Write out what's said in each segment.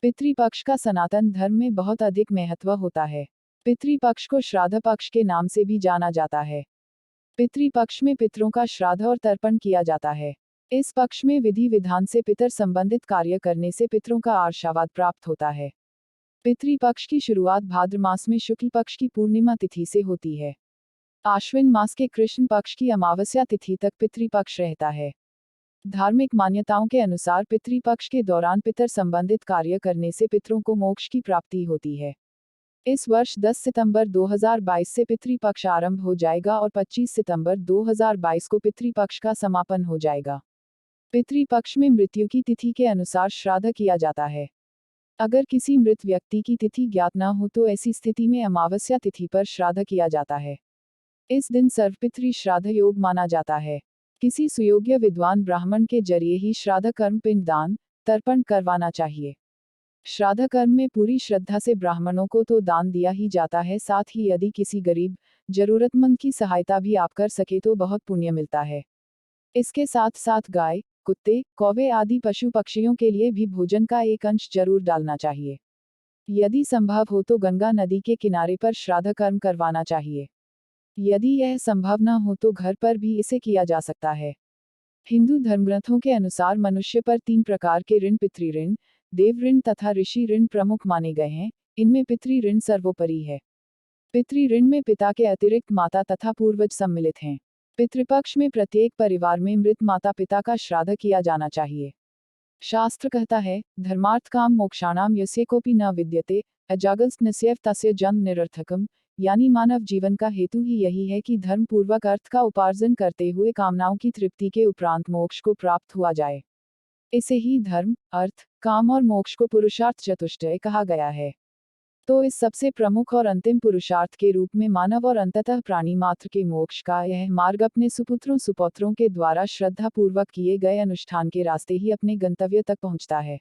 पितृपक्ष का सनातन धर्म में बहुत अधिक महत्व होता है। पितृपक्ष को श्राद्ध पक्ष के नाम से भी जाना जाता है। पितृपक्ष में पितरों का श्राद्ध और तर्पण किया जाता है। इस पक्ष में विधि विधान से पितर संबंधित कार्य करने से पितरों का आशीर्वाद प्राप्त होता है। पितृपक्ष की शुरुआत भाद्र मास में शुक्ल पक्ष की पूर्णिमा तिथि से होती है। आश्विन मास के कृष्ण पक्ष की अमावस्या तिथि तक पितृपक्ष रहता है। धार्मिक मान्यताओं के अनुसार पितृपक्ष के दौरान पितर संबंधित कार्य करने से पितरों को मोक्ष की प्राप्ति होती है। इस वर्ष 10 सितंबर 2022 से पितृपक्ष आरंभ हो जाएगा और 25 सितंबर 2022 को पितृपक्ष का समापन हो जाएगा। पितृपक्ष में मृत्यु की तिथि के अनुसार श्राद्ध किया जाता है। अगर किसी मृत व्यक्ति की तिथि ज्ञात न हो तो ऐसी स्थिति में अमावस्या तिथि पर श्राद्ध किया जाता है। इस दिन सर्वपितृ श्राद्ध योग माना जाता है। किसी सुयोग्य विद्वान ब्राह्मण के जरिए ही श्राद्ध कर्म पिंड दान तर्पण करवाना चाहिए। श्राद्ध कर्म में पूरी श्रद्धा से ब्राह्मणों को तो दान दिया ही जाता है, साथ ही यदि किसी गरीब जरूरतमंद की सहायता भी आप कर सके तो बहुत पुण्य मिलता है। इसके साथ साथ गाय, कुत्ते, कौवे आदि पशु पक्षियों के लिए भी भोजन का एक अंश जरूर डालना चाहिए। यदि संभव हो तो गंगा नदी के किनारे पर श्राद्ध कर्म करवाना चाहिए। यदि यह संभव न हो तो घर पर भी इसे किया जा सकता है। हिंदू धर्मग्रंथों के अनुसार मनुष्य पर 3 प्रकार के ऋण, पितृ ऋण, देव ऋण तथा ऋषि ऋण प्रमुख माने गए हैं। इनमें पितृ ऋण सर्वोपरि है। पितृ ऋण में पिता के अतिरिक्त माता तथा पूर्वज सम्मिलित हैं। पितृपक्ष में प्रत्येक परिवार में मृत माता पिता का श्राद्ध किया जाना चाहिए। शास्त्र कहता है, धर्मार्थ काम मोक्षाणाम यस्य कोपि न विद्यते अजागस्त्यस्यैव तस्य जन्म निरर्थकम, यानी मानव जीवन का हेतु ही यही है कि धर्म पूर्वक अर्थ का उपार्जन करते हुए कामनाओं की तृप्ति के उपरांत मोक्ष को प्राप्त हुआ जाए। इसे ही धर्म, अर्थ, काम और मोक्ष को पुरुषार्थ चतुष्टय कहा गया है। तो इस सबसे प्रमुख और अंतिम पुरुषार्थ के रूप में मानव और अंततः प्राणी मात्र के मोक्ष का यह मार्ग अपने सुपुत्रों सुपौत्रों के द्वारा श्रद्धा पूर्वक किए गए अनुष्ठान के रास्ते ही अपने गंतव्य तक पहुंचता है।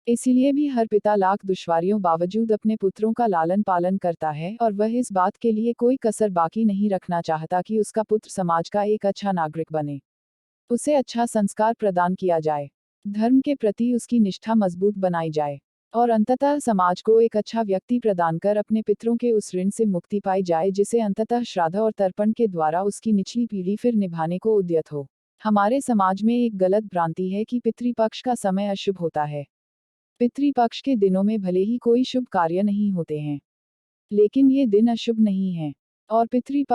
इसीलिए भी हर पिता लाख दुश्वारियों बावजूद अपने पुत्रों का लालन पालन करता है और वह इस बात के लिए कोई कसर बाकी नहीं रखना चाहता कि उसका पुत्र समाज का एक अच्छा नागरिक बने, उसे अच्छा संस्कार प्रदान किया जाए, धर्म के प्रति उसकी निष्ठा मजबूत बनाई जाए और अंततः समाज को एक अच्छा व्यक्ति प्रदान कर अपने पितरों के उस ऋण से मुक्ति पाई जाए जिसे अंततः श्राद्ध और तर्पण के द्वारा उसकी निचली पीढ़ी फिर निभाने को उद्यत हो। हमारे समाज में एक गलत भ्रांति है कि पितृपक्ष का समय अशुभ होता है। पितृपक्ष के दिनों में भले ही कोई शुभ कार्य नहीं होते हैं, लेकिन ये दिन अशुभ नहीं है और पितृपक्ष